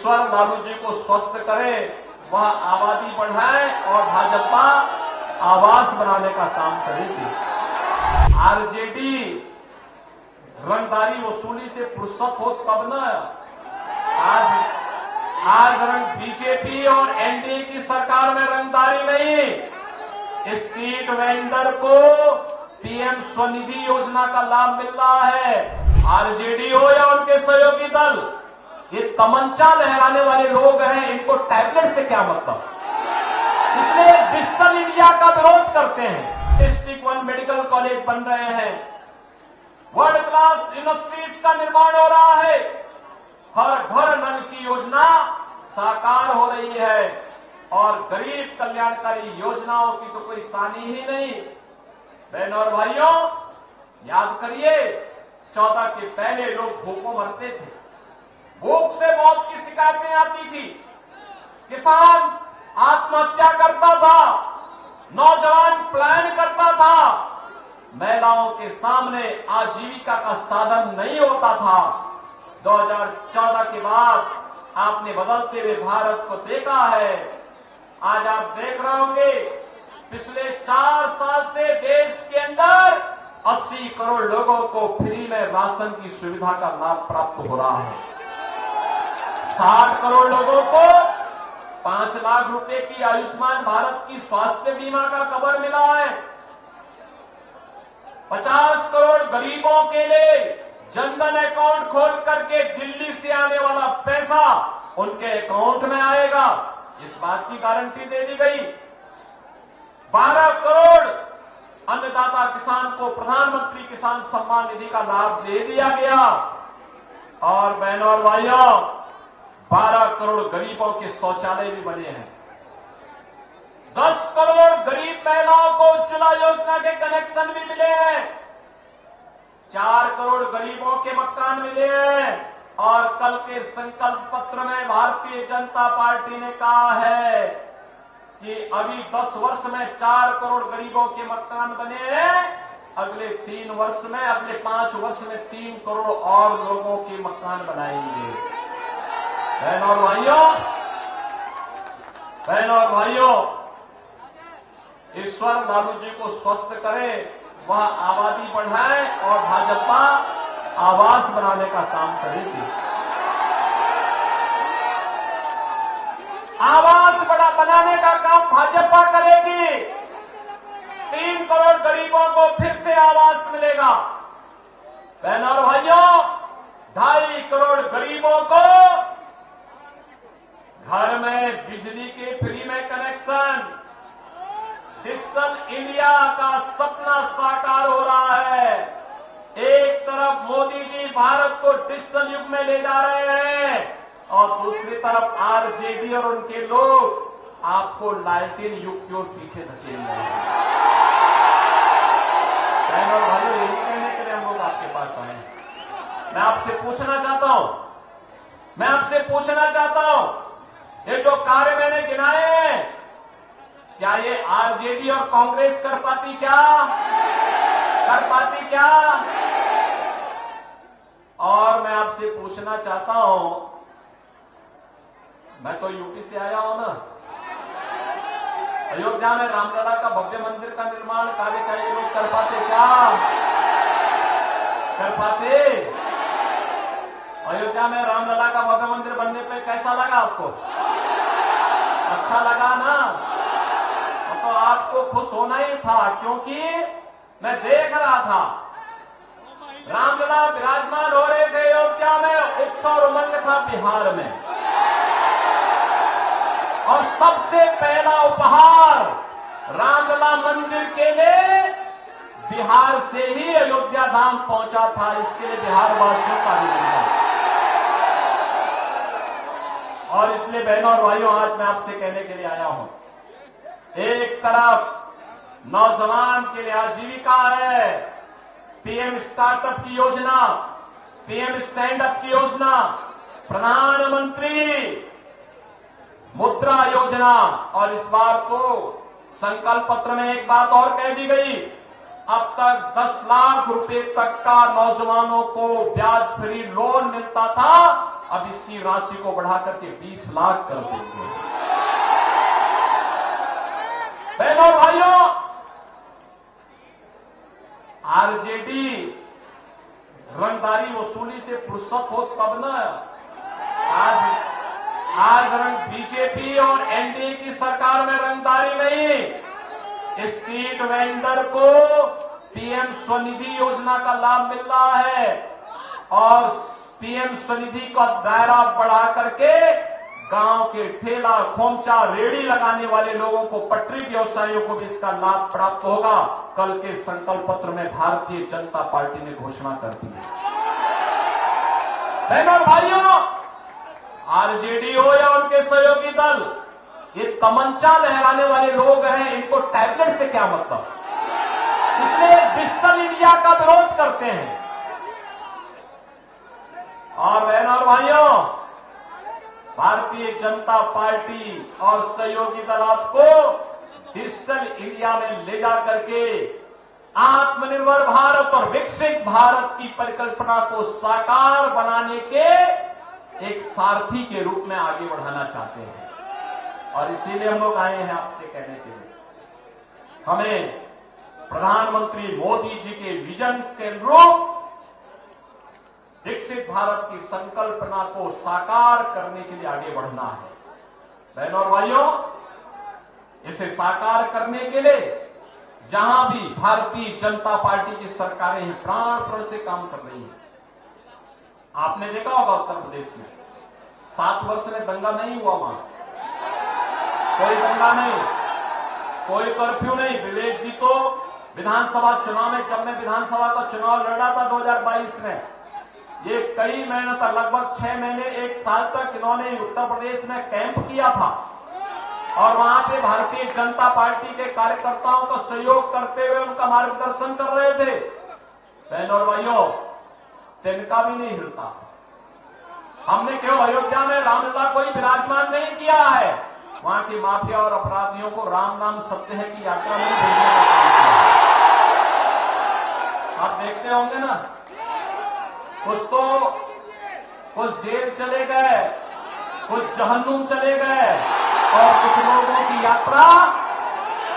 ईश्वर लालू जी को स्वस्थ करे, वह आबादी बढ़ाए और भाजपा आवास बनाने का काम करेगी। आरजेडी रंगदारी वसूली से फुर्सत हो तब न। आज रंग बीजेपी और एनडीए की सरकार में रंगदारी नहीं, स्ट्रीट वेंडर को पीएम स्वनिधि योजना का लाभ मिल रहा है। आरजेडी हो या उनके सहयोगी दल, ये तमंचा लहराने वाले लोग हैं, इनको टैबलेट से क्या मतलब। इसलिए डिजिटल इंडिया का विरोध करते हैं। डिस्ट्रिक्ट 1 मेडिकल कॉलेज बन रहे हैं, वर्ल्ड क्लास यूनिवर्सिटीज का निर्माण हो रहा है, हर घर नल की योजना साकार हो रही है और गरीब कल्याणकारी योजनाओं की तो कोई सानी ही नहीं। बहनों और भाइयों, याद करिए 14 के पहले लोग भूखों मरते थे, भूख से मौत की शिकायतें आती थी, किसान आत्महत्या करता था, नौजवान पलायन करता था, महिलाओं के सामने आजीविका का साधन नहीं होता था। 2014 के बाद आपने बदलते हुए भारत को देखा है। आज आप देख रहे होंगे पिछले 4 साल से देश के अंदर 80 करोड़ लोगों को फ्री में राशन की सुविधा का लाभ प्राप्त हो रहा है। 60 करोड़ लोगों को 5 लाख रुपए की आयुष्मान भारत की स्वास्थ्य बीमा का कवर मिला है। 50 करोड़ गरीबों के लिए जनधन अकाउंट खोल करके दिल्ली से आने वाला पैसा उनके अकाउंट में आएगा, इस बात की गारंटी दे दी गई। 12 करोड़ अन्नदाता किसान को प्रधानमंत्री किसान सम्मान निधि का लाभ दे दिया गया। और बहनों और भाइयों, 12 करोड़ गरीबों के शौचालय भी बने हैं। 10 करोड़ गरीब महिलाओं को उज्ज्वला योजना के कनेक्शन भी मिले हैं। 4 करोड़ गरीबों के मकान मिले हैं। और कल के संकल्प पत्र में भारतीय जनता पार्टी ने कहा है कि अभी 10 वर्ष में 4 करोड़ गरीबों के मकान बने हैं, अगले 3 वर्ष में, अगले 5 वर्ष में 3 करोड़ और लोगों के मकान बनाएंगे। बहनों और भाइयों, ईश्वर लालू जी को स्वस्थ करे, वह आबादी बढ़ाए और भाजपा आवास बनाने का काम करेगी। आवास बनाने का काम भाजपा करेगी। 3 करोड़ गरीबों को फिर से आवास मिलेगा। बहनों और भाइयों, 2.5 करोड़ गरीबों को घर में बिजली के फ्री में कनेक्शन, डिजिटल इंडिया का सपना साकार हो रहा है। एक तरफ मोदी जी भारत को डिजिटल युग में ले जा रहे हैं और दूसरी तरफ आरजेडी और उनके लोग आपको लालटेन युग की ओर पीछे धकेल रहे हैं। बहनों और भाइयों, यही कहने के लिए हम लोग आपके पास आए हैं। मैं आपसे पूछना चाहता हूं, ये जो कार्य मैंने गिनाए हैं, क्या ये आरजेडी और कांग्रेस कर पाती क्या? और मैं आपसे पूछना चाहता हूं, मैं तो यूपी से आया हूं ना, अयोध्या में रामलला का भव्य मंदिर का निर्माण कार्य का ये लोग कर पाते क्या? अयोध्या में रामलला का भव्य मंदिर बनने पे कैसा लगा आपको? अच्छा लगा ना? तो आपको खुश होना ही था, क्योंकि मैं देख रहा था रामलला विराजमान हो रहे थे अयोध्या में, उत्सव उमंग था बिहार में, और सबसे पहला उपहार रामलला मंदिर के लिए बिहार से ही अयोध्या धाम पहुंचा था। इसके लिए बिहार वासियों का अभिनंदन। और इसलिए बहनों और भाइयों, आज मैं आपसे कहने के लिए आया हूं, एक तरफ नौजवान के लिए आजीविका है, पीएम स्टार्टअप की योजना, पीएम स्टैंड अप की योजना, प्रधानमंत्री मुद्रा योजना, और इस बार तो संकल्प पत्र में एक बात और कह दी गई, अब तक 10 लाख रुपए तक का नौजवानों को ब्याज फ्री लोन मिलता था, अब इसकी राशि को बढ़ा करके 20 लाख कर देंगे। बहनों भाइयों, आरजेडी रंगदारी वसूली से फुर्सत हो तब ना आज रंग बीजेपी और एनडीए की सरकार में रंगदारी नहीं, स्ट्रीट वेंडर को पीएम स्वनिधि योजना का लाभ मिल रहा है और पीएम स्वनिधि का दायरा बढ़ा करके गांव के ठेला खोमचा रेड़ी लगाने वाले लोगों को, पटरी व्यवसायियों को भी इसका लाभ प्राप्त होगा। कल के संकल्प पत्र में भारतीय जनता पार्टी ने घोषणा कर दी है। बहनों भाइयों, आरजेडी हो या उनके सहयोगी दल, ये तमंचा लहराने वाले लोग हैं, इनको टैबलेट से क्या मतलब, इसलिए डिजिटल इंडिया का विरोध करते हैं। और बहनों और भाइयों, भारतीय जनता पार्टी और सहयोगी दल आपको डिजिटल इंडिया में ले जा करके आत्मनिर्भर भारत और विकसित भारत की परिकल्पना को साकार बनाने के एक सारथी के रूप में आगे बढ़ाना चाहते हैं। और इसीलिए हम लोग आए हैं आपसे कहने के लिए, हमें प्रधानमंत्री मोदी जी के विजन के अनुरूप विकसित भारत की संकल्पना को साकार करने के लिए आगे बढ़ना है। बहनों और भाइयों, इसे साकार करने के लिए जहां भी भारतीय जनता पार्टी की सरकारें हैं, प्राण से काम कर रही हैं। आपने देखा होगा उत्तर प्रदेश में 7 वर्ष में दंगा नहीं हुआ, वहां कोई दंगा नहीं, कोई कर्फ्यू नहीं। विवेक जी तो विधानसभा चुनाव में, जब मैं विधानसभा का चुनाव लड़ा था 2022 में, ये कई महीनों तक, लगभग 6 महीने 1 साल तक इन्होंने उत्तर प्रदेश में कैंप किया था और वहां पे भारतीय जनता पार्टी के कार्यकर्ताओं का सहयोग करते हुए उनका मार्गदर्शन कर रहे थे। बहनों और भाइयों, तिनका भी नहीं हिलता। हमने क्यों अयोध्या में रामलला कोई विराजमान नहीं किया है, वहां की माफिया और अपराधियों को राम नाम सत्य है की यात्रा में भेजने का काम किया। आप देखते होंगे ना, कुछ जेल चले गए, कुछ जहन्नुम चले गए और कुछ लोगों की यात्रा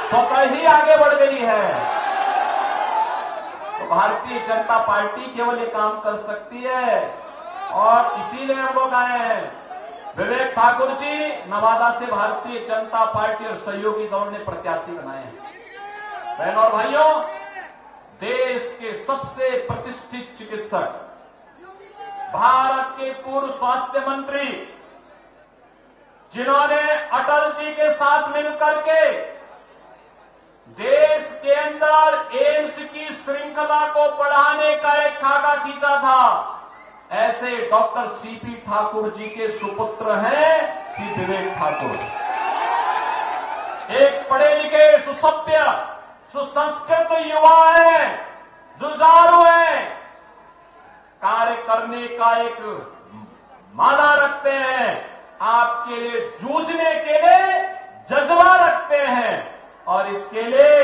स्वतः ही आगे बढ़ गई है। तो भारतीय जनता पार्टी केवल ये काम कर सकती है और इसीलिए हम लोग आए हैं। विवेक ठाकुर जी नवादा से भारतीय जनता पार्टी और सहयोगी दल ने प्रत्याशी बनाए हैं। बहनों और भाइयों, देश के सबसे प्रतिष्ठित चिकित्सक, भारत के पूर्व स्वास्थ्य मंत्री, जिन्होंने अटल जी के साथ मिलकर के देश के अंदर एम्स की श्रृंखला को बढ़ाने का एक खाका खींचा था, ऐसे डॉक्टर सीपी ठाकुर जी के सुपुत्र हैं श्री विवेक ठाकुर। एक पढ़े लिखे, सुसभ्य, सुसंस्कृत युवा है, जुझारू है, कार्य करने का एक माला रखते हैं, आपके लिए जूझने के लिए जज्बा रखते हैं और इसके लिए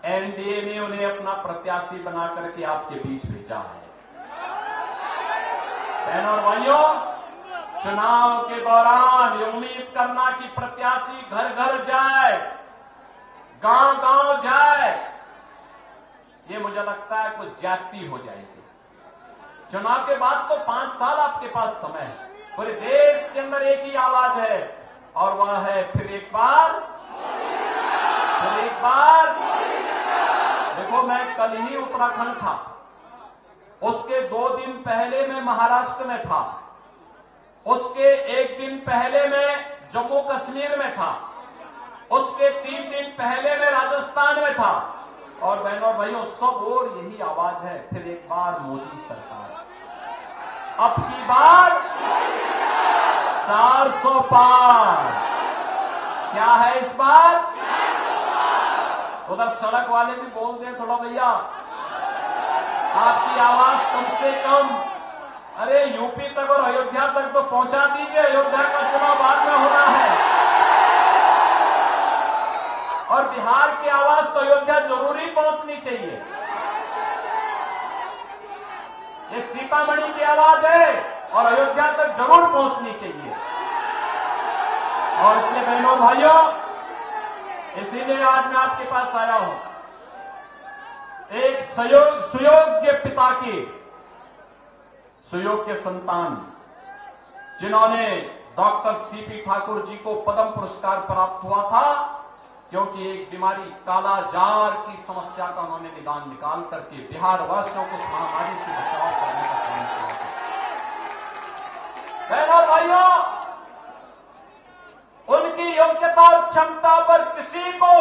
एनडीए ने उन्हें अपना प्रत्याशी बना करके आपके बीच भेजा है। बहनों और भाइयों, चुनाव के दौरान ये उम्मीद करना कि प्रत्याशी घर घर जाए, गांव गांव जाए, ये मुझे लगता है कुछ ज्यादती हो जाएगी। चुनाव के बाद तो 5 साल आपके पास समय है, पूरे देश के अंदर एक ही आवाज है और वह है फिर एक बार। देखो, मैं कल ही उत्तराखंड था, उसके 2 दिन पहले मैं महाराष्ट्र में था, उसके 1 दिन पहले मैं जम्मू कश्मीर में था, उसके 3 दिन पहले मैं राजस्थान में था। और बहनों और भाइयों, सब और यही आवाज है, फिर एक बार मोदी सरकार, अब की बार 400 पार। क्या है इस बार? उधर सड़क वाले भी बोल दें थोड़ा, भैया आपकी आवाज कम से कम, अरे यूपी तक और अयोध्या तक तो पहुंचा दीजिए, अयोध्या का चुनाव बाद में होना है और बिहार की आवाज तो अयोध्या जरूरी पहुंचनी चाहिए। ये सीतामढ़ी की आवाज है, और अयोध्या तक जरूर पहुंचनी चाहिए। और इसलिए बहनों भाइयों, इसीलिए आज मैं आपके पास आया हूं, एक सुयोग्य पिता की सुयोग्य संतान, जिन्होंने डॉक्टर सीपी ठाकुर जी को पद्म पुरस्कार प्राप्त हुआ था, क्योंकि एक बीमारी कालाजार की समस्या का उन्होंने निदान निकाल करके बिहार वासियों को इस महामारी से बचाव करने का काम किया था। बहनों भाइयों, उनकी योग्यता और क्षमता पर किसी को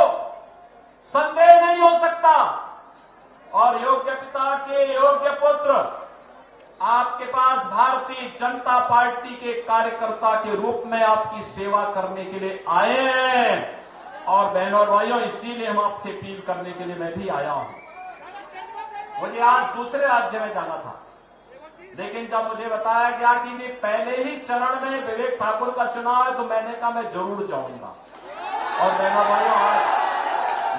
संदेह नहीं हो सकता। और योग्य पिता के योग्य पुत्र आपके पास भारतीय जनता पार्टी के कार्यकर्ता के रूप में आपकी सेवा करने के लिए आए हैं। और बहनों और भाइयों, इसीलिए हम आपसे अपील करने के लिए मैं भी आया हूं। मुझे आज दूसरे राज्य में जाना था, लेकिन जब मुझे बताया गया कि भी पहले ही चरण में विवेक ठाकुर का चुनाव है, तो मैंने कहा मैं जरूर जाऊंगा। और बहनों भाइयों, आज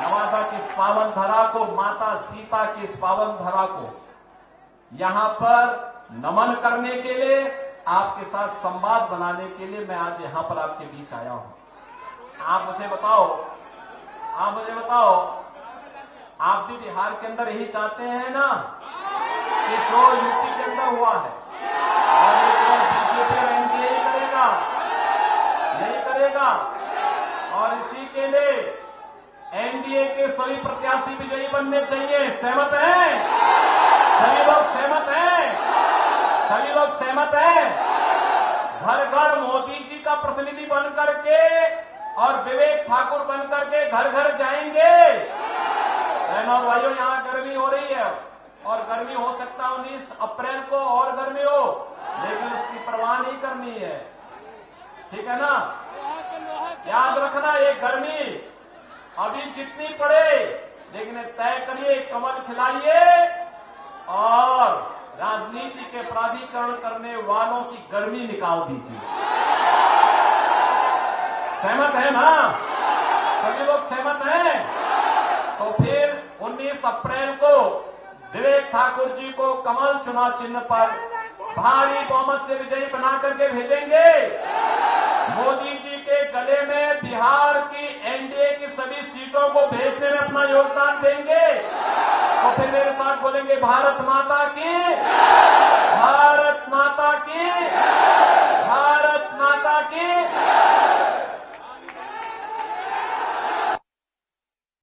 नवादा की इस पावन धरा को, माता सीता की इस पावन धरा को यहां पर नमन करने के लिए, आपके साथ संवाद बनाने के लिए मैं आज यहां पर आपके बीच आया हूं। आप मुझे बताओ, आप भी बिहार के अंदर यही चाहते हैं ना कि जो यूपी के अंदर हुआ है, और ये बीजेपी और एनडीए यही करेगा। और इसी के लिए एनडीए के सभी प्रत्याशी विजयी बनने चाहिए। सहमत हैं? सभी लोग सहमत हैं? सभी लोग सहमत हैं? घर घर मोदी जी का प्रतिनिधि बन करके और विवेक ठाकुर बन करके घर घर जाएंगे। बहनों और भाइयों, यहां गर्मी हो रही है, और गर्मी हो सकता है 19 अप्रैल को और गर्मी हो, लेकिन उसकी परवाह नहीं करनी है। ठीक है ना? याद रखना, ये गर्मी अभी जितनी पड़े, लेकिन तय करिए, कमल खिलाइए और राजनीति के प्राधिकरण करने वालों की गर्मी निकाल दीजिए। सहमत है ना? सभी लोग सहमत हैं? तो फिर 19 अप्रैल को विवेक ठाकुर जी को कमल चुनाव चिन्ह पर भारी बहुमत से विजयी बना करके भेजेंगे। मोदी जी के गले में बिहार की एनडीए की सभी सीटों को भेजने में अपना योगदान देंगे। तो फिर मेरे साथ बोलेंगे, भारत माता की, भारत माता की।